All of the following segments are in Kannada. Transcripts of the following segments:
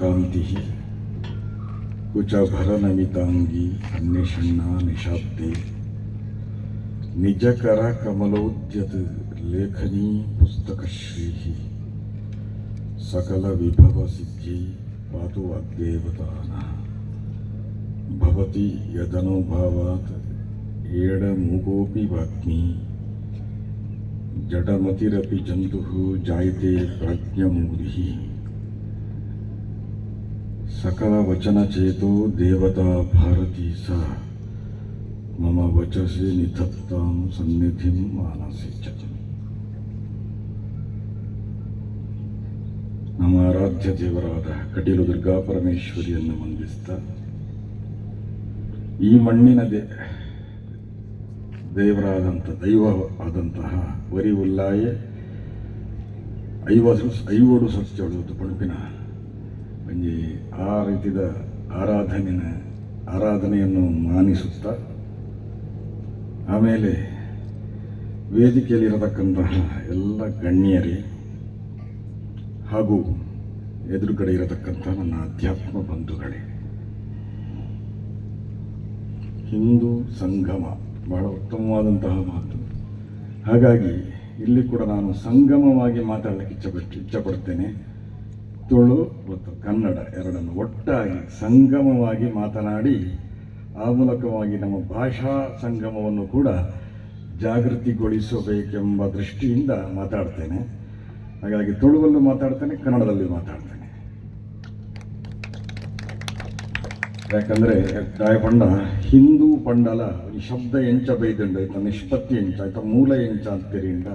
ಕಾಂತಿ ಕುಚಭರನಮಿತಾಂಗಿ ಅನ್ವೇಷಣ್ಣ ನಿಶಾಬ್ದೆ ನಿಜಕರ ಕಮಲೋದ್ಯತ್ ಲೇಖನೀ ಪುಸ್ತಕಶ್ರೀ ಸಕಲ ವಿಭವ ಸಿದ್ಧಿ ಪಾತು ವಾಗ್ದೇವತಾನಃ ಭವತಿ ಯದನುಭಾವಾತ್ ಏಡಮೂಗೋಪಿ ವಾಗ್ಮಿ ಜಡಮತಿರಪಿ ಜಂತುಃ ಜಾಯತೆ ಪ್ರಾಜ್ಞಮೂರಿಃ ಸಕಲ ವಚನಚೇತೋ ದೇವತಾ ಭಾರತೀ ಸಾ ಮಮ ವಚಸಿ ನಿಧತ್ತಾಂ ಸನ್ನಿಧಿಂ ಮಾನಸಿ ಚ. ನಮ್ಮ ಆರಾಧ್ಯ ದೇವರಾದ ಕಟೀಲು ದುರ್ಗಾ ಪರಮೇಶ್ವರಿಯನ್ನು ವಂದಿಸ್ತಾ ಈ ಮಣ್ಣಿನ ದೇವರಾದಂಥ ದೈವ ಆದಂತಹ ವರಿ ಉಲ್ಲಾಯೆ ಐವಡು ಸತ್ಯಳು ಪಣುಪಿನ ಒಂಜಿ ಆ ರೀತಿಯ ಆರಾಧನೆಯನ್ನು ಮಾನಿಸುತ್ತಾ ಆಮೇಲೆ ವೇದಿಕೆಯಲ್ಲಿರತಕ್ಕಂತಹ ಎಲ್ಲ ಗಣ್ಯರೇ ಹಾಗೂ ಎದುರುಗಡೆ ಇರತಕ್ಕಂಥ ನನ್ನ ಅಧ್ಯಾತ್ಮ ಬಂಧುಗಳೇ, ಹಿಂದೂ ಸಂಗಮ ಬಹಳ ಉತ್ತಮವಾದಂತಹ ಮಾತು. ಹಾಗಾಗಿ ಇಲ್ಲಿ ಕೂಡ ನಾನು ಸಂಗಮವಾಗಿ ಮಾತಾಡಲಿಕ್ಕೆ ಇಚ್ಛಪಡ್ತೇನೆ. ತುಳು ಮತ್ತು ಕನ್ನಡ ಎರಡನ್ನು ಒಟ್ಟಾಗಿ ಸಂಗಮವಾಗಿ ಮಾತನಾಡಿ ಆ ಮೂಲಕವಾಗಿ ನಮ್ಮ ಭಾಷಾ ಸಂಗಮವನ್ನು ಕೂಡ ಜಾಗೃತಿಗೊಳಿಸಬೇಕೆಂಬ ದೃಷ್ಟಿಯಿಂದ ಮಾತಾಡ್ತೇನೆ. ಹಾಗಾಗಿ ತುಳುವಲ್ಲೂ ಮಾತಾಡ್ತೇನೆ, ಕನ್ನಡದಲ್ಲಿ ಮಾತಾಡ್ತೇನೆ. ಯಾಕಂದರೆ ದಾಯ ಪಂಡ ಹಿಂದೂ ಪಂಡಲ ಈ ಶಬ್ದ ಎಂಚ ಬೈದಂಡು ಆಯ್ತಾ, ನಿಷ್ಪತ್ತಿ ಎಂಚ ಆಯ್ತಾ, ಮೂಲ ಎಂಚ ಅಂತೀರಿಂದ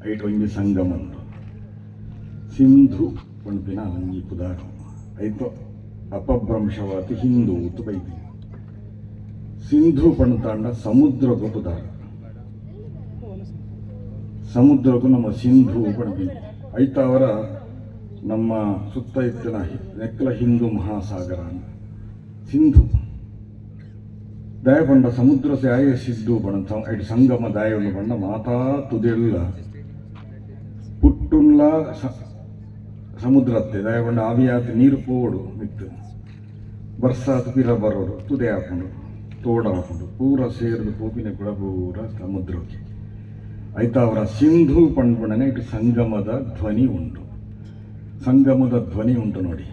ಐಟ್ ಒಂಜಿ ಸಂಗಮ ಉಂಟು. ಸಿಂಧು ಪಂಪಿನ ಒಂಜಿ ಪುದಾರ ಆಯ್ತು ಅಪಭ್ರಂಶವಾತಿ ಹಿಂದೂ ಉತ್ತು ಬೈದಿ. ಸಿಂಧು ಪಣ್ತಾಂಡ ಸಮುದ್ರಗೂ ಪುದಾರ, ಸಮುದ್ರಗೂ ನಮ್ಮ ಸಿಂಧು ಪಣಪಿನ ಐತ ಅವರ ನಮ್ಮ ಸುತ್ತ ಇತ್ತಿನ ನೆಕ್ಕಲ ಹಿಂದೂ ಮಹಾಸಾಗರ ಸಿಂಧು ದಾಯ ಪಂಡ ಸಮುದ್ರ ಆಯ ಸಿದ್ದು ಬಣ ಐದು ಸಂಗಮ ದಾಯವನ್ನು ಬಣ್ಣ ಮಾತಾ ತುದೆಲ್ಲ ಪುಟ್ಟುಲ್ಲ ಸಮುದ್ರತ್ತೆ ದಾಯ ಪಂಡ ಆವಿಯಾತ ನೀರು ಪೋಡು ಮಿತ್ತು ಬರ್ಸಾತ್ ಪಿರ ಬರೋಡು ತುದೆ ಹಾಕೊಂಡು ತೋಡ ಹಾಕೊಂಡು ಪೂರ ಸೇರಿದು ಪೋಪಿನ ಕೂಡ ಪೂರ ಸಮುದ್ರಕ್ಕೆ ಆಯ್ತಾ. ಅವರ ಸಿಂಧು ಪಂಡ್ಬಣ್ಣನೆ ಇಟ್ಟು ಸಂಗಮದ ಧ್ವನಿ ಉಂಟು, ಸಂಗಮದ ಧ್ವನಿ ಉಂಟು ನೋಡಿ.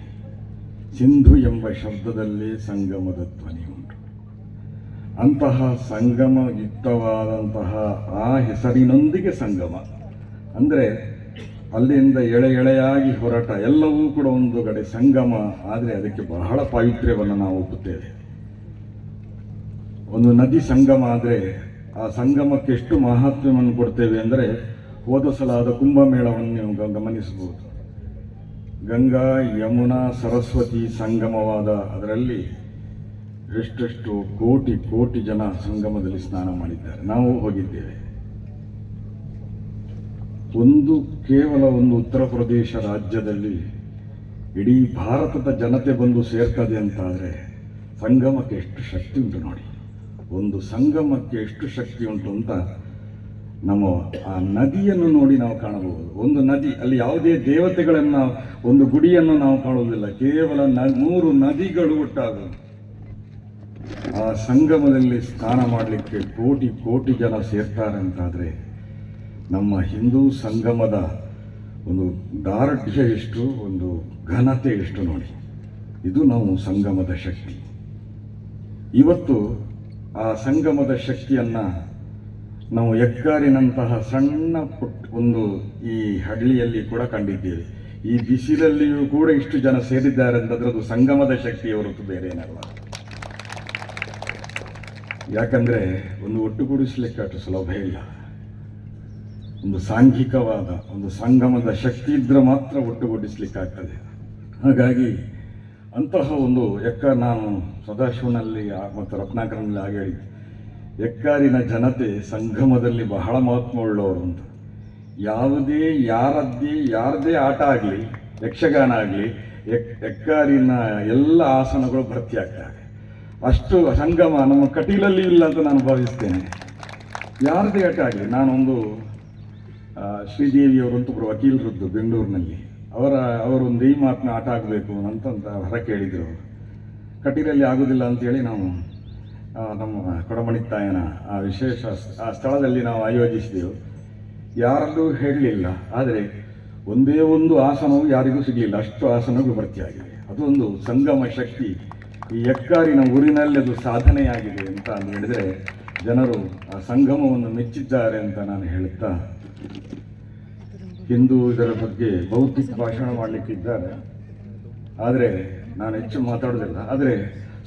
ಸಿಂಧು ಎಂಬ ಶಬ್ದದಲ್ಲಿ ಸಂಗಮದ ಧ್ವನಿ ಉಂಟು. ಅಂತಹ ಸಂಗಮಯುಕ್ತವಾದಂತಹ ಆ ಹೆಸರಿನೊಂದಿಗೆ ಸಂಗಮ ಅಂದರೆ ಅಲ್ಲಿಂದ ಎಳೆಯಾಗಿ ಹೊರಟ ಎಲ್ಲವೂ ಕೂಡ ಒಂದು ಕಡೆ ಸಂಗಮ. ಆದರೆ ಅದಕ್ಕೆ ಬಹಳ ಪಾವಿತ್ರ್ಯವನ್ನು ನಾವು ಒಪ್ಪುತ್ತೇವೆ. ಒಂದು ನದಿ ಸಂಗಮ ಆದರೆ ಆ ಸಂಗಮಕ್ಕೆ ಎಷ್ಟು ಮಹತ್ವವನ್ನು ಕೊಡ್ತೇವೆ ಅಂದರೆ ಹೋದ ಸಲ ಆದ ಕುಂಭಮೇಳವನ್ನು ನೀವು ಗಮನಿಸಬಹುದು. ಗಂಗಾ ಯಮುನಾ ಸರಸ್ವತಿ ಸಂಗಮವಾದ ಅದರಲ್ಲಿ ಎಷ್ಟೆಷ್ಟು ಕೋಟಿ ಕೋಟಿ ಜನ ಸಂಗಮದಲ್ಲಿ ಸ್ನಾನ ಮಾಡಿದ್ದಾರೆ. ನಾವು ಹೋಗಿದ್ದೇವೆ. ಕೇವಲ ಒಂದು ಉತ್ತರ ಪ್ರದೇಶ ರಾಜ್ಯದಲ್ಲಿ ಇಡೀ ಭಾರತದ ಜನತೆ ಬಂದು ಸೇರ್ತದೆ ಅಂತಾದರೆ ಸಂಗಮಕ್ಕೆ ಎಷ್ಟು ಶಕ್ತಿ ಉಂಟು ನೋಡಿ. ಒಂದು ಸಂಗಮಕ್ಕೆ ಎಷ್ಟು ಶಕ್ತಿ ಉಂಟು ಅಂತ ನಮ್ಮ ಆ ನದಿಯನ್ನು ನೋಡಿ ನಾವು ಕಾಣಬಹುದು. ಒಂದು ನದಿ, ಅಲ್ಲಿ ಯಾವುದೇ ದೇವತೆಗಳನ್ನು, ಒಂದು ಗುಡಿಯನ್ನು ನಾವು ಕಾಣುವುದಿಲ್ಲ, ಕೇವಲ 3 ನದಿಗಳು ಒಟ್ಟಾಗುವುದು. ಆ ಸಂಗಮದಲ್ಲಿ ಸ್ನಾನ ಮಾಡಲಿಕ್ಕೆ ಕೋಟಿ ಕೋಟಿ ಜನ ಸೇರ್ತಾರೆ ಅಂತಾದರೆ ನಮ್ಮ ಹಿಂದೂ ಸಂಗಮದ ಒಂದು ದಾರ್ಢ್ಯ ಎಷ್ಟು, ಒಂದು ಘನತೆ ಎಷ್ಟು ನೋಡಿ. ಇದು ನಾವು ಸಂಗಮದ ಶಕ್ತಿ. ಇವತ್ತು ಆ ಸಂಗಮದ ಶಕ್ತಿಯನ್ನು ನಾವು ಎಕ್ಕಾರಿನಂತಹ ಸಣ್ಣ ಒಂದು ಈ ಹಳ್ಳಿಯಲ್ಲಿ ಕೂಡ ಕಂಡಿದ್ದೇವೆ. ಈ ಬಿಸಿಲಲ್ಲಿಯೂ ಕೂಡ ಇಷ್ಟು ಜನ ಸೇರಿದ್ದಾರೆ ಅಂತಂದ್ರೆ ಅದು ಸಂಗಮದ ಶಕ್ತಿಯ ಹೊರತು ಬೇರೆ ಏನಲ್ಲ. ಯಾಕಂದರೆ ಒಂದು ಒಟ್ಟುಗೂಡಿಸಲಿಕ್ಕೆ ಅಷ್ಟು ಸುಲಭ ಇಲ್ಲ. ಒಂದು ಸಾಂಘಿಕವಾದ ಒಂದು ಸಂಗಮದ ಶಕ್ತಿ ಇದ್ದರೆ ಮಾತ್ರ ಒಟ್ಟುಗೂಡಿಸಲಿಕ್ಕಾಗ್ತದೆ. ಹಾಗಾಗಿ ಅಂತಹ ಒಂದು ನಾನು ಸದಾಶಿವನಲ್ಲಿ ಮತ್ತು ರತ್ನಾಕರನಲ್ಲಿ ಹಾಗೆ ಹೇಳಿದ್ದೆ, ಎಕ್ಕಾರಿನ ಜನತೆ ಸಂಗಮದಲ್ಲಿ ಬಹಳ ಮಹತ್ವವುಳ್ಳವರು ಅಂತ. ಯಾರದೇ ಆಟ ಆಗಲಿ, ಯಕ್ಷಗಾನ ಆಗಲಿ, ಎಕ್ಕಾರಿನ ಎಲ್ಲ ಆಸನಗಳು ಭರ್ತಿ ಆಗ್ತವೆ. ಅಷ್ಟು ಸಂಗಮ ನಮ್ಮ ಕಟೀಲಲ್ಲಿ ಇಲ್ಲ ಅಂತ ನಾನು ಭಾವಿಸ್ತೇನೆ. ಯಾರದೇ ಆಟ ಆಗಲಿ, ನಾನೊಂದು ಶ್ರೀದೇವಿಯವರಂತೂ ಒಬ್ಬರು ವಕೀಲರದ್ದು ಬೆಂಗಳೂರಿನಲ್ಲಿ, ಅವರೊಂದು ಈ ಮಾತನ್ನ ಆಟ ಆಗಬೇಕು ಅಂತಂತ ಹೊರ ಕೇಳಿದರು. ಕಟೀಲಲ್ಲಿ ಆಗೋದಿಲ್ಲ ಅಂತೇಳಿ ನಾವು ನಮ್ಮ ಕೊಡಮಣಿತ್ತಾಯನ ಆ ವಿಶೇಷ ಆ ಸ್ಥಳದಲ್ಲಿ ನಾವು ಆಯೋಜಿಸಿದೆವು. ಯಾರಲ್ಲೂ ಹೇಳಲಿಲ್ಲ, ಆದರೆ ಒಂದೇ ಒಂದು ಆಸನವು ಯಾರಿಗೂ ಸಿಗಲಿಲ್ಲ, ಅಷ್ಟು ಆಸನಗಳು ಭರ್ತಿಯಾಗಿವೆ. ಅದೊಂದು ಸಂಗಮ ಶಕ್ತಿ ಈ ಎಕ್ಕಾರಿನ ಊರಿನಲ್ಲಿ ಅದು ಸಾಧನೆಯಾಗಿದೆ ಅಂತ ಹೇಳಿದರೆ ಜನರು ಆ ಸಂಗಮವನ್ನು ಮೆಚ್ಚಿದ್ದಾರೆ ಅಂತ ನಾನು ಹೇಳುತ್ತಾ, ಹಿಂದೂ ಇದರ ಬಗ್ಗೆ ಭೌತಿಕ ಭಾಷಣ ಮಾಡಲಿಕ್ಕಿದ್ದಾರೆ, ಆದರೆ ನಾನು ಹೆಚ್ಚು ಮಾತಾಡೋದಿಲ್ಲ. ಆದರೆ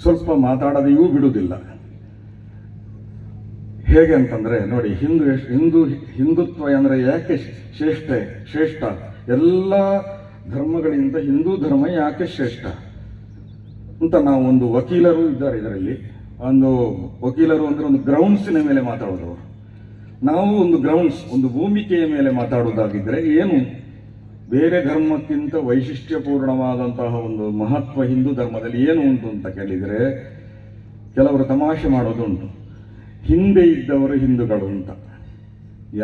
ಸ್ವಲ್ಪ ಮಾತಾಡದೆಯೂ ಬಿಡುವುದಿಲ್ಲ. ಹೇಗೆ ಅಂತಂದರೆ ನೋಡಿ, ಹಿಂದುತ್ವ ಅಂದರೆ ಯಾಕೆ ಶ್ರೇಷ್ಠ, ಎಲ್ಲ ಧರ್ಮಗಳಿಂದ ಹಿಂದೂ ಧರ್ಮ ಯಾಕೆ ಶ್ರೇಷ್ಠ ಅಂತ ನಾವು ಒಂದು ವಕೀಲರು ಇದ್ದಾರೆ ಇದರಲ್ಲಿ. ಒಂದು ವಕೀಲರು ಅಂದರೆ ಒಂದು ಗ್ರೌಂಡ್ಸಿನ ಮೇಲೆ ಮಾತಾಡೋದು. ನಾವು ಒಂದು ಗ್ರೌಂಡ್ಸ್, ಒಂದು ಭೂಮಿಕೆಯ ಮೇಲೆ ಮಾತಾಡುವುದಾಗಿದ್ದರೆ ಏನು ಬೇರೆ ಧರ್ಮಕ್ಕಿಂತ ವೈಶಿಷ್ಟ್ಯಪೂರ್ಣವಾದಂತಹ ಒಂದು ಮಹತ್ವ ಹಿಂದೂ ಧರ್ಮದಲ್ಲಿ ಏನು ಉಂಟು ಅಂತ ಕೇಳಿದರೆ, ಕೆಲವರು ತಮಾಷೆ ಮಾಡೋದುಂಟು, ಹಿಂದೆ ಇದ್ದವರು ಹಿಂದೂಗಳು ಅಂತ.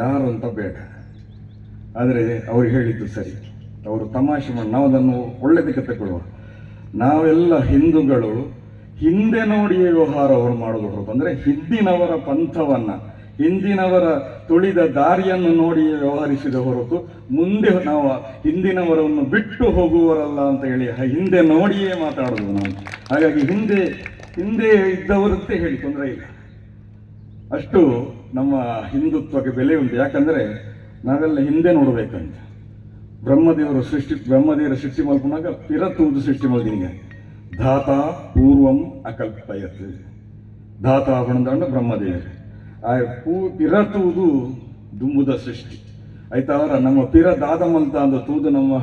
ಯಾರು ಅಂತ ಬೇಡ, ಆದರೆ ಅವರು ಹೇಳಿದ್ದು ಸರಿ. ಅವರು ತಮಾಷೆ ಮಾಡಿ ನಾವು ಅದನ್ನು ಒಳ್ಳೆದಕ್ಕೆ ತಗೊಳ್ಳುವ. ನಾವೆಲ್ಲ ಹಿಂದೂಗಳು ಹಿಂದೆ ನೋಡಿಯೇ ವ್ಯವಹಾರವನ್ನು ಮಾಡೋದು ಹೊರತು, ಅಂದರೆ ಹಿಂದಿನವರ ಪಂಥವನ್ನು, ಹಿಂದಿನವರ ತುಳಿದ ದಾರಿಯನ್ನು ನೋಡಿಯೇ ವ್ಯವಹರಿಸಿದ ಹೊರತು ಮುಂದೆ ನಾವು ಹಿಂದಿನವರನ್ನು ಬಿಟ್ಟು ಹೋಗುವವರಲ್ಲ ಅಂತ ಹೇಳಿ ಹಿಂದೆ ನೋಡಿಯೇ ಮಾತಾಡೋದು ನಾವು. ಹಾಗಾಗಿ ಹಿಂದೆ ಇದ್ದವರಂತೆ ಹೇಳಿ ತೊಂದರೆ ಇಲ್ಲ. ಅಷ್ಟು ನಮ್ಮ ಹಿಂದುತ್ವಕ್ಕೆ ಬೆಲೆ ಉಂಟು. ಯಾಕಂದರೆ ನಾವೆಲ್ಲ ಹಿಂದೆ ನೋಡಬೇಕಂತ. ಬ್ರಹ್ಮದೇವರ ಸೃಷ್ಟಿ ಮಲ್ಪನಾಗ ಪಿರತೂದು ಸೃಷ್ಟಿ ಮಲ್ದಿನಿಗೆ ಧಾತ ಪೂರ್ವಂ ಅಕಲ್ಪಯತ್. ಧಾತ ಬಣದಂಡ ಬ್ರಹ್ಮದೇವರು ಆ ಪಿರತೂದು ದುಂಬುದ ಸೃಷ್ಟಿ ಆಯ್ತಾ. ಅವರ ನಮ್ಮ ಪಿರ ದಾದಮಂತ ಅಂದ ತೂದು ನಮ್ಮ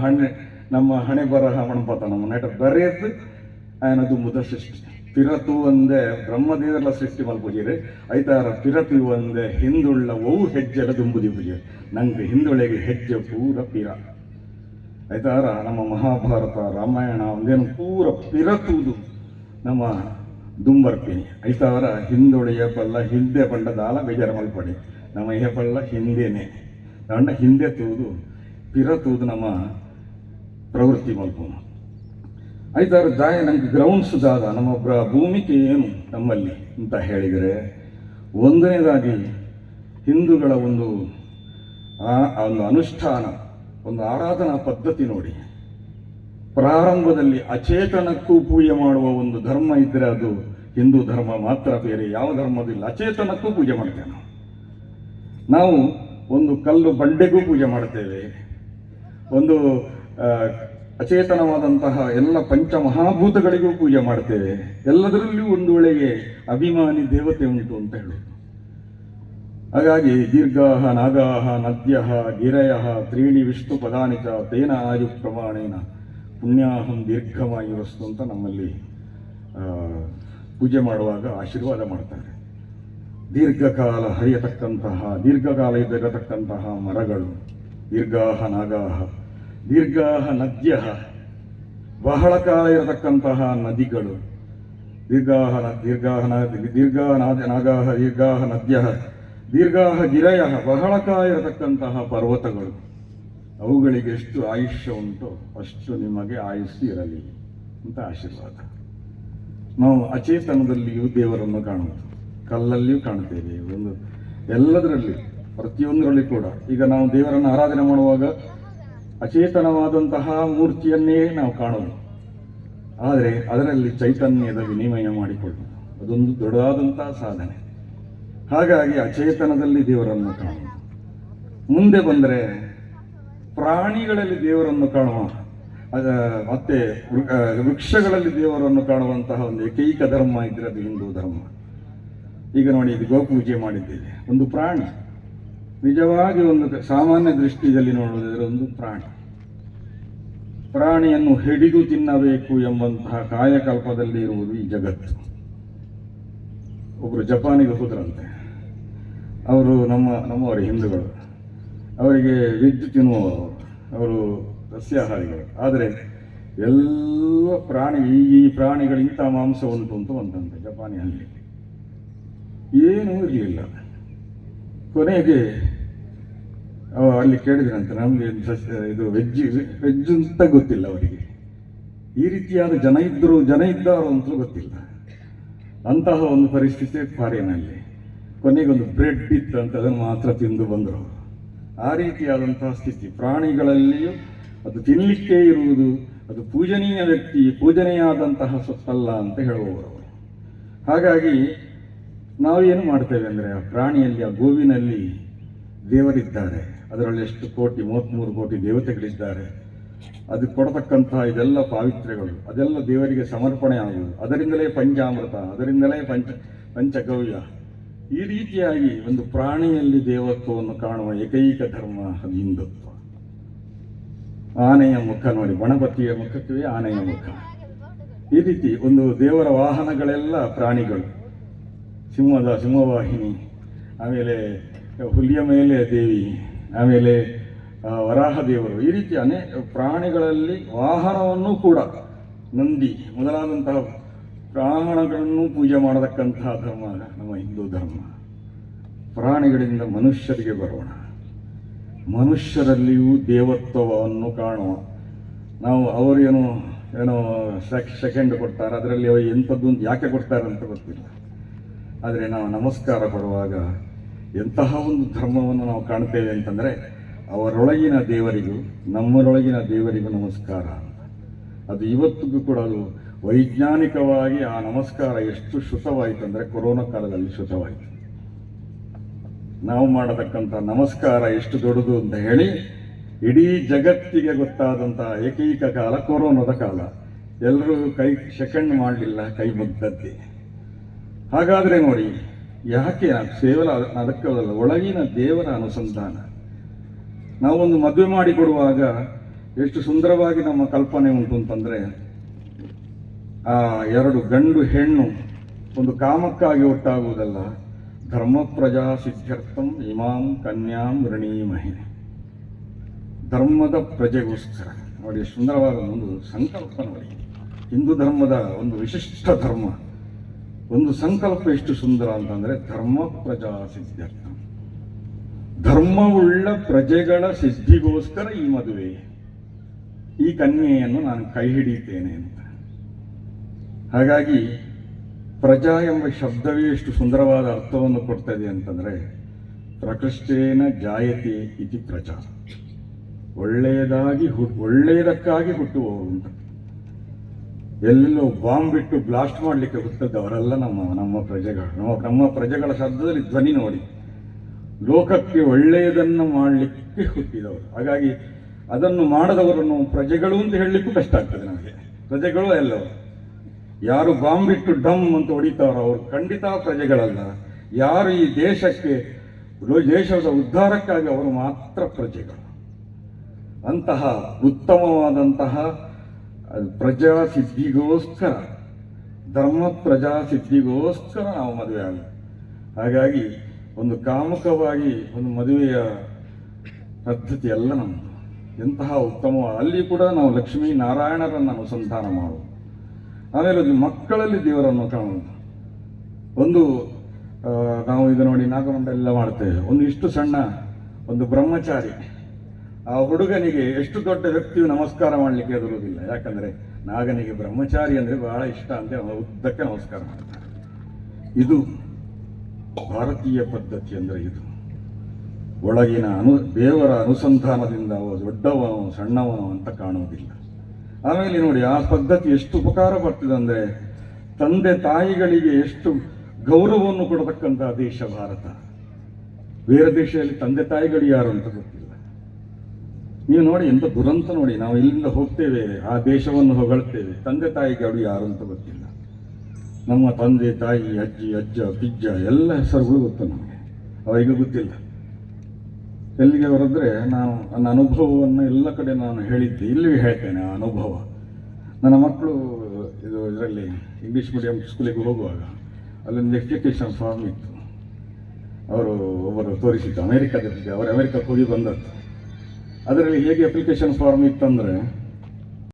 ಹಣೆ ಬರಹ ಮಣಪತ ನಮ್ಮ ನೆಟ ಬರೆಯದ್ದು ಆಯನ ದುಂಬುದ ಸೃಷ್ಟಿ. ಪಿರತು ಒಂದೇ ಬ್ರಹ್ಮದೇವರ ಸೃಷ್ಟಿ ಮಲ್ಪುಜೀರಿ ಆಯ್ತಾರ. ಪಿರತು ಒಂದೇ ಹಿಂದುಳ್ಳ ಒವು ಹೆಜ್ಜೆಲ ದುಂಬುದಿ ಪೂಜೆ ನಂಗೆ ಹಿಂದುಳೆಗೆ ಹೆಜ್ಜೆ ಪೂರ ಪಿರ ಆಯ್ತಾರ. ನಮ್ಮ ಮಹಾಭಾರತ ರಾಮಾಯಣ ಒಂದೇನು ಪೂರ ಪಿರತುವುದು ನಮ್ಮ ದುಂಬರ್ಪಿನಿ ಆಯ್ತಾವರ. ಹಿಂದುಳಿಯ ಪಲ್ಲ ಹಿಂದೆ ಬಂಡದಾಲ ಬೇಜಾರ ಮಲ್ಪಡಿ ನಮ್ಮ ಏ ಪಲ್ಲ ಹಿಂದೇನೆ ದಂಡ ಹಿಂದೆ ತೂದು ಪಿರತೂದು ನಮ್ಮ ಪ್ರವೃತ್ತಿ ಮಲ್ಪೋಣ ಆಯ್ತಾರ. ನಮ್ಗೆ ಗ್ರೌಂಡ್ಸ್ ದಾದ ನಮ್ಮ ಭೂಮಿಕೆ ಏನು ನಮ್ಮಲ್ಲಿ ಅಂತ ಹೇಳಿದರೆ, ಒಂದನೇದಾಗಿ ಹಿಂದೂಗಳ ಒಂದು ಅನುಷ್ಠಾನ, ಒಂದು ಆರಾಧನಾ ಪದ್ಧತಿ ನೋಡಿ. ಪ್ರಾರಂಭದಲ್ಲಿ ಅಚೇತನಕ್ಕೂ ಪೂಜೆ ಮಾಡುವ ಒಂದು ಧರ್ಮ ಇದ್ದರೆ ಅದು ಹಿಂದೂ ಧರ್ಮ ಮಾತ್ರ, ಬೇರೆ ಯಾವ ಧರ್ಮದಿಲ್ಲ. ಅಚೇತನಕ್ಕೂ ಪೂಜೆ ಮಾಡ್ತೇವೆ ನಾವು. ಒಂದು ಕಲ್ಲು ಬಂಡೆಗೂ ಪೂಜೆ ಮಾಡ್ತೇವೆ. ಒಂದು ಅಚೇತನವಾದಂತಹ ಎಲ್ಲ ಪಂಚಮಹಾಭೂತಗಳಿಗೂ ಪೂಜೆ ಮಾಡ್ತೇವೆ. ಎಲ್ಲದರಲ್ಲಿಯೂ ಒಂದು ವೇಳೆಗೆ ಅಭಿಮಾನಿ ದೇವತೆ ಉಂಟು ಅಂತ ಹೇಳೋದು. ಹಾಗಾಗಿ ದೀರ್ಘಾಹ ನಾಗಾಹ ನದ್ಯಃ ಗಿರಯಃ ತ್ರೀಣಿ ವಿಷ್ಣು ಪದಾನಿ ಚ ತೇನ ಆಯು ಪ್ರಮಾಣೇನ ಪುಣ್ಯಾಹಂ ದೀರ್ಘಮಾಯುರಸ್ತು ಅಂತ ನಮ್ಮಲ್ಲಿ ಪೂಜೆ ಮಾಡುವಾಗ ಆಶೀರ್ವಾದ ಮಾಡ್ತಾರೆ. ದೀರ್ಘಕಾಲ ಹರಿಯತಕ್ಕಂತಹ, ದೀರ್ಘಕಾಲ ಇರತಕ್ಕಂತಹ ಮರಗಳು ದೀರ್ಘಾಹ ನಾಗಾಹ, ದೀರ್ಘಾಹ ನದ್ಯಃ ಬಹಳ ಕಾಲ ಇರತಕ್ಕಂತಹ ನದಿಗಳು, ದೀರ್ಘಾಹ ನಾಗಾಹ ದೀರ್ಘಾಹ ನದ್ಯಃ ದೀರ್ಘಾಹ ಗಿರಯ ಬಹಳ ಕಾಲ ಇರತಕ್ಕಂತಹ ಪರ್ವತಗಳು. ಅವುಗಳಿಗೆ ಎಷ್ಟು ಆಯುಷ್ಯ ಉಂಟೋ ಅಷ್ಟು ನಿಮಗೆ ಆಯುಷ್ಯ ಇರಲಿ ಅಂತ ಆಶೀರ್ವಾದ. ನಾವು ಅಚೇತನದಲ್ಲಿಯೂ ದೇವರನ್ನು ಕಾಣುವುದು, ಕಲ್ಲಲ್ಲಿಯೂ ಕಾಣ್ತೇವೆ. ಒಂದು ಎಲ್ಲದರಲ್ಲಿ ಪ್ರತಿಯೊಂದರಲ್ಲಿ ಕೂಡ ಈಗ ನಾವು ದೇವರನ್ನು ಆರಾಧನೆ ಮಾಡುವಾಗ ಅಚೇತನವಾದಂತಹ ಮೂರ್ತಿಯನ್ನೇ ನಾವು ಕಾಣೋದು, ಆದರೆ ಅದರಲ್ಲಿ ಚೈತನ್ಯದ ವಿನಿಮಯ ಮಾಡಿಕೊಳ್ಳುವುದು ಅದೊಂದು ದೊಡ್ಡದಾದಂತಹ ಸಾಧನೆ. ಹಾಗಾಗಿ ಅಚೇತನದಲ್ಲಿ ದೇವರನ್ನು ಕಾಣುವುದು. ಮುಂದೆ ಬಂದರೆ ಪ್ರಾಣಿಗಳಲ್ಲಿ ದೇವರನ್ನು ಕಾಣುವ, ಮತ್ತೆ ವೃಕ್ಷಗಳಲ್ಲಿ ದೇವರನ್ನು ಕಾಣುವಂತಹ ಒಂದು ಏಕೈಕ ಧರ್ಮ ಇದ್ರೆ ಅದು ಹಿಂದೂ ಧರ್ಮ. ಈಗ ನೋಡಿ, ಇದು ಗೋಪೂಜೆ ಮಾಡಿದ್ದೇವೆ, ಒಂದು ಪ್ರಾಣಿ. ನಿಜವಾಗಿ ಒಂದು ಸಾಮಾನ್ಯ ದೃಷ್ಟಿಯಲ್ಲಿ ನೋಡುವುದಾದರೆ ಒಂದು ಪ್ರಾಣಿಯನ್ನು ಹಿಡಿದು ತಿನ್ನಬೇಕು ಎಂಬಂತಹ ಕಾಯಕಲ್ಪದಲ್ಲಿ ಇರುವುದು ಈ ಜಗತ್ತು. ಒಬ್ಬರು ಜಪಾನಿಗೆ ಹೋದ್ರಂತೆ. ಅವರು ನಮ್ಮವರ ಹಿಂದೂಗಳು, ಅವರಿಗೆ ವೆಜ್ ತಿನ್ನುವವರು, ಅವರು ಸಸ್ಯಾಹಾರಿಗಳು. ಆದರೆ ಎಲ್ಲ ಈ ಪ್ರಾಣಿಗಳು ಇಂಥ ಮಾಂಸ ಉಂಟು ಅಂತ ಬಂದಂತೆ ಜಪಾನಿಯಲ್ಲಿ. ಏನೂ ಇರಲಿಲ್ಲ. ಕೊನೆಗೆ ಅಲ್ಲಿ ಕೇಳಿದ್ರಂತೆ, ನಮಗೆ ಇದು ವೆಜ್ ಅಂತ ಗೊತ್ತಿಲ್ಲ ಅವರಿಗೆ. ಈ ರೀತಿಯಾದ ಜನ ಇದ್ದಾರೋ ಅಂತಲೂ ಗೊತ್ತಿಲ್ಲ. ಅಂತಹ ಒಂದು ಪರಿಸ್ಥಿತಿ ಫಾರಿನಲ್ಲಿ. ಕೊನೆಗೊಂದು ಬ್ರೆಡ್ ಇತ್ತು ಅಂತ ಅದನ್ನು ಮಾತ್ರ ತಿಂದು ಬಂದರು. ಆ ರೀತಿಯಾದಂತಹ ಸ್ಥಿತಿ ಪ್ರಾಣಿಗಳಲ್ಲಿಯೂ. ಅದು ತಿನ್ನಲಿಕ್ಕೆ ಇರುವುದು, ಅದು ಪೂಜನೀಯ ವ್ಯಕ್ತಿ, ಪೂಜನೀಯಾದಂತಹ ಸೊತ್ತಲ್ಲ ಅಂತ ಹೇಳುವವರು. ಹಾಗಾಗಿ ನಾವೇನು ಮಾಡ್ತೇವೆ ಅಂದರೆ, ಆ ಪ್ರಾಣಿಯಲ್ಲಿ, ಆ ಗೋವಿನಲ್ಲಿ ದೇವರಿದ್ದಾರೆ. ಅದರಲ್ಲಿ ಎಷ್ಟು ಕೋಟಿ, 33 ಕೋಟಿ ದೇವತೆಗಳಿದ್ದಾರೆ. ಅದು ಕೊಡತಕ್ಕಂತಹ ಇದೆಲ್ಲ ಪಾವಿತ್ರ್ಯಗಳು, ಅದೆಲ್ಲ ದೇವರಿಗೆ ಸಮರ್ಪಣೆ ಆಗುವುದು. ಅದರಿಂದಲೇ ಪಂಚಾಮೃತ, ಅದರಿಂದಲೇ ಪಂಚಗವ್ಯ. ಈ ರೀತಿಯಾಗಿ ಒಂದು ಪ್ರಾಣಿಯಲ್ಲಿ ದೇವತ್ವವನ್ನು ಕಾಣುವ ಏಕೈಕ ಧರ್ಮ ಅದು ಹಿಂದುತ್ವ. ಆನೆಯ ಮುಖ ನೋಡಿ, ಗಣಪತಿಯ ಮುಖಕ್ಕೆ ಆನೆಯ ಮುಖ. ಈ ರೀತಿ ಒಂದು ದೇವರ ವಾಹನಗಳೆಲ್ಲ ಪ್ರಾಣಿಗಳು. ಸಿಂಹವಾಹಿನಿ, ಆಮೇಲೆ ಹುಲಿಯ ಮೇಲೆ ದೇವಿ, ಆಮೇಲೆ ವರಾಹ ದೇವರು. ಈ ರೀತಿ ಅನೇಕ ಪ್ರಾಣಿಗಳಲ್ಲಿ ವಾಹನವನ್ನು ಕೂಡ ನಂದಿ ಮೊದಲಾದಂತಹ ಪ್ರಾಣಗಳನ್ನು ಪೂಜೆ ಮಾಡತಕ್ಕಂತಹ ಧರ್ಮ ನಮ್ಮ ಹಿಂದೂ ಧರ್ಮ. ಪ್ರಾಣಿಗಳಿಂದ ಮನುಷ್ಯರಿಗೆ ಬರೋಣ. ಮನುಷ್ಯರಲ್ಲಿಯೂ ದೇವತ್ವವನ್ನು ಕಾಣುವ. ನಾವು ಅವರೇನೋ ಸೆಕೆಂಡ್ ಕೊಡ್ತಾರೆ, ಅದರಲ್ಲಿ ಅವರು ಎಂಥದ್ದು ಯಾಕೆ ಕೊಡ್ತಾರೆ ಅಂತ ಗೊತ್ತಿಲ್ಲ. ಆದರೆ ನಾವು ನಮಸ್ಕಾರ ಕೊಡುವಾಗ ಎಂತಹ ಒಂದು ಧರ್ಮವನ್ನು ನಾವು ಕಾಣ್ತೇವೆ ಅಂತಂದರೆ, ಅವರೊಳಗಿನ ದೇವರಿಗೂ ನಮ್ಮರೊಳಗಿನ ದೇವರಿಗೂ ನಮಸ್ಕಾರ ಅಂತ. ಅದು ಇವತ್ತಿಗೂ ಕೂಡ ಅದು ವೈಜ್ಞಾನಿಕವಾಗಿ ಆ ನಮಸ್ಕಾರ ಎಷ್ಟು ಶ್ರುತವಾಯಿತು ಅಂದರೆ, ಕೊರೋನಾ ಕಾಲದಲ್ಲಿ ಶ್ರುತವಾಯಿತು. ನಾವು ಮಾಡತಕ್ಕಂಥ ನಮಸ್ಕಾರ ಎಷ್ಟು ದೊಡ್ಡದು ಅಂತ ಹೇಳಿ ಇಡೀ ಜಗತ್ತಿಗೆ ಗೊತ್ತಾದಂತಹ ಏಕೈಕ ಕಾಲ ಕೊರೋನಾದ ಕಾಲ. ಎಲ್ಲರೂ ಕೈ ಸೆಕೆಂಡ್ ಮಾಡಲಿಲ್ಲ, ಕೈ ಮುಗ್ದದ್ದೇ. ಹಾಗಾದರೆ ನೋಡಿ, ಯಾಕೆ ಕೇವಲ ಅದಕ್ಕಲ್ಲ, ಒಳಗಿನ ದೇವರ ಅನುಸಂಧಾನ. ನಾವೊಂದು ಮದುವೆ ಮಾಡಿಕೊಡುವಾಗ ಎಷ್ಟು ಸುಂದರವಾಗಿ ನಮ್ಮ ಕಲ್ಪನೆ ಉಂಟು ಅಂತಂದರೆ, ಆ 2 ಗಂಡು ಹೆಣ್ಣು ಒಂದು ಕಾಮಕ್ಕಾಗಿ ಒಟ್ಟಾಗುವುದಲ್ಲ. ಧರ್ಮ ಪ್ರಜಾ ಸಿದ್ಧಾರ್ಥಂ ಇಮಾಂ ಕನ್ಯಾಂ ವೃಣೀಮಹೆ. ಧರ್ಮದ ಪ್ರಜೆಗೋಸ್ಕರ ನೋಡಿ, ಸುಂದರವಾದ ಒಂದು ಸಂಕಲ್ಪ ನೋಡಿ. ಹಿಂದೂ ಧರ್ಮದ ಒಂದು ವಿಶಿಷ್ಟ ಧರ್ಮ, ಒಂದು ಸಂಕಲ್ಪ ಎಷ್ಟು ಸುಂದರ ಅಂತಂದರೆ, ಧರ್ಮ ಪ್ರಜಾ ಸಿದ್ಧಾರ್ಥ. ಧರ್ಮವುಳ್ಳ ಪ್ರಜೆಗಳ ಸಿದ್ಧಿಗೋಸ್ಕರ ಈ ಮದುವೆ, ಈ ಕನ್ಯೆಯನ್ನು ನಾನು ಕೈ ಹಿಡಿಯುತ್ತೇನೆ ಅಂತ. ಹಾಗಾಗಿ ಪ್ರಜಾ ಎಂಬ ಶಬ್ದವೇ ಎಷ್ಟು ಸುಂದರವಾದ ಅರ್ಥವನ್ನು ಕೊಡ್ತದೆ ಅಂತಂದರೆ, ಪ್ರಕೃಷ್ಟೇನ ಜಾಯತೆ ಇತಿ ಪ್ರಜಾ. ಒಳ್ಳೆಯದಕ್ಕಾಗಿ ಹುಟ್ಟುವವರು ಅಂತ. ಎಲ್ಲೆಲ್ಲೋ ಬಾಂಬ್ ಬಿಟ್ಟು ಬ್ಲಾಸ್ಟ್ ಮಾಡಲಿಕ್ಕೆ ಹುಟ್ಟದವರೆಲ್ಲ ನಮ್ಮ ಪ್ರಜೆಗಳು. ನಮ್ಮ ಪ್ರಜೆಗಳ ಶಬ್ದದಲ್ಲಿ ಧ್ವನಿ ನೋಡಿ, ಲೋಕಕ್ಕೆ ಒಳ್ಳೆಯದನ್ನು ಮಾಡಲಿಕ್ಕೆ ಹುಟ್ಟಿದವರು. ಹಾಗಾಗಿ ಅದನ್ನು ಮಾಡದವರನ್ನು ಪ್ರಜೆಗಳು ಅಂತ ಹೇಳಲಿಕ್ಕೂ ಕಷ್ಟ ಆಗ್ತದೆ ನಮಗೆ. ಪ್ರಜೆಗಳು ಎಲ್ಲವರು. ಯಾರು ಬಾಂಬ್ ಬಿಟ್ಟು ಡಮ್ ಅಂತ ಹೊಡಿತಾರೋ ಅವರು ಖಂಡಿತ ಪ್ರಜೆಗಳಲ್ಲ. ಯಾರು ಈ ದೇಶದ ಉದ್ಧಾರಕ್ಕಾಗಿ ಅವರು ಮಾತ್ರ ಪ್ರಜೆಗಳು. ಅಂತಹ ಉತ್ತಮವಾದಂತಹ ಪ್ರಜಾ ಸಿದ್ಧಿಗೋಸ್ಕರ, ಧರ್ಮ ಪ್ರಜಾ ಸಿದ್ಧಿಗೋಸ್ಕರ ನಾವು ಮದುವೆ ಆಗ. ಹಾಗಾಗಿ ಒಂದು ಕಾಮುಕವಾಗಿ ಒಂದು ಮದುವೆಯ ಪದ್ಧತಿ ಎಲ್ಲ ನಮ್ಮದು. ಎಂತಹ ಉತ್ತಮ. ಅಲ್ಲಿ ಕೂಡ ನಾವು ಲಕ್ಷ್ಮೀ ನಾರಾಯಣರನ್ನು ಅನುಸಂಧಾನ ಮಾಡುವುದು. ಆಮೇಲೆ ಅದು ಮಕ್ಕಳಲ್ಲಿ ದೇವರನ್ನು ಕಾಣುವುದು. ಒಂದು ನಾವು ಇದು ನೋಡಿ, ನಾಗಮಂಡ ಎಲ್ಲ ಮಾಡ್ತೇವೆ. ಒಂದು ಇಷ್ಟು ಸಣ್ಣ ಒಂದು ಬ್ರಹ್ಮಚಾರಿ, ಆ ಹುಡುಗನಿಗೆ ಎಷ್ಟು ದೊಡ್ಡ ವ್ಯಕ್ತಿಯು ನಮಸ್ಕಾರ ಮಾಡಲಿಕ್ಕೆ ಎದುರುವುದಿಲ್ಲ. ಯಾಕಂದರೆ ನಾಗನಿಗೆ ಬ್ರಹ್ಮಚಾರಿ ಅಂದರೆ ಬಹಳ ಇಷ್ಟ ಅಂತ ಉದ್ದಕ್ಕೆ ನಮಸ್ಕಾರ ಮಾಡ್ತಾರೆ. ಇದು ಭಾರತೀಯ ಪದ್ಧತಿ ಅಂದರೆ ಇದು. ಒಳಗಿನ ದೇವರ ಅನುಸಂಧಾನದಿಂದ ದೊಡ್ಡವನು ಸಣ್ಣವನು ಅಂತ ಕಾಣುವುದಿಲ್ಲ. ಆಮೇಲೆ ನೋಡಿ, ಆ ಪದ್ಧತಿ ಎಷ್ಟು ಉಪಕಾರ ಬರ್ತದೆ ಅಂದರೆ, ತಂದೆ ತಾಯಿಗಳಿಗೆ ಎಷ್ಟು ಗೌರವವನ್ನು ಕೊಡತಕ್ಕಂಥ ದೇಶ ಭಾರತ. ಬೇರೆ ದೇಶದಲ್ಲಿ ತಂದೆ ತಾಯಿಗಳು ಯಾರು ಅಂತ ಗೊತ್ತಿಲ್ಲ. ನೀವು ನೋಡಿ, ಎಂಥ ದುರಂತ ನೋಡಿ. ನಾವು ಇಲ್ಲಿಂದ ಹೋಗ್ತೇವೆ, ಆ ದೇಶವನ್ನು ಹೊಗಳ್ತೇವೆ, ತಂದೆ ತಾಯಿಗಳು ಯಾರು ಅಂತ ಗೊತ್ತಿಲ್ಲ. ನಮ್ಮ ತಂದೆ ತಾಯಿ, ಅಜ್ಜಿ ಅಜ್ಜ ಪಿಜ್ಜ ಎಲ್ಲ ಹೆಸರುಗಳು ಗೊತ್ತು ನಮಗೆ, ಅವರಿಗೂ ಗೊತ್ತಿಲ್ಲ. ಎಲ್ಲಿಗೆ ಬರೆದ್ರೆ, ನಾನು ನನ್ನ ಅನುಭವವನ್ನು ಎಲ್ಲ ಕಡೆ ನಾನು ಹೇಳಿದ್ದೆ, ಇಲ್ಲಿ ಹೇಳ್ತೇನೆ ಆ ಅನುಭವ. ನನ್ನ ಮಕ್ಕಳು ಇದರಲ್ಲಿ ಇಂಗ್ಲೀಷ್ ಮೀಡಿಯಂ ಸ್ಕೂಲಿಗೆ ಹೋಗುವಾಗ ಅಲ್ಲೊಂದು ಅಪ್ಲಿಕೇಶನ್ ಫಾರ್ಮ್ ಇತ್ತು. ಒಬ್ಬರು ತೋರಿಸಿದ್ದು, ಅಮೇರಿಕಾದಲ್ಲಿ. ಅವರು ಅಮೇರಿಕಕ್ಕೆ ಹೋಗಿ ಬಂದದ್ದು. ಅದರಲ್ಲಿ ಹೇಗೆ ಅಪ್ಲಿಕೇಶನ್ ಫಾರ್ಮ್ ಇತ್ತಂದರೆ,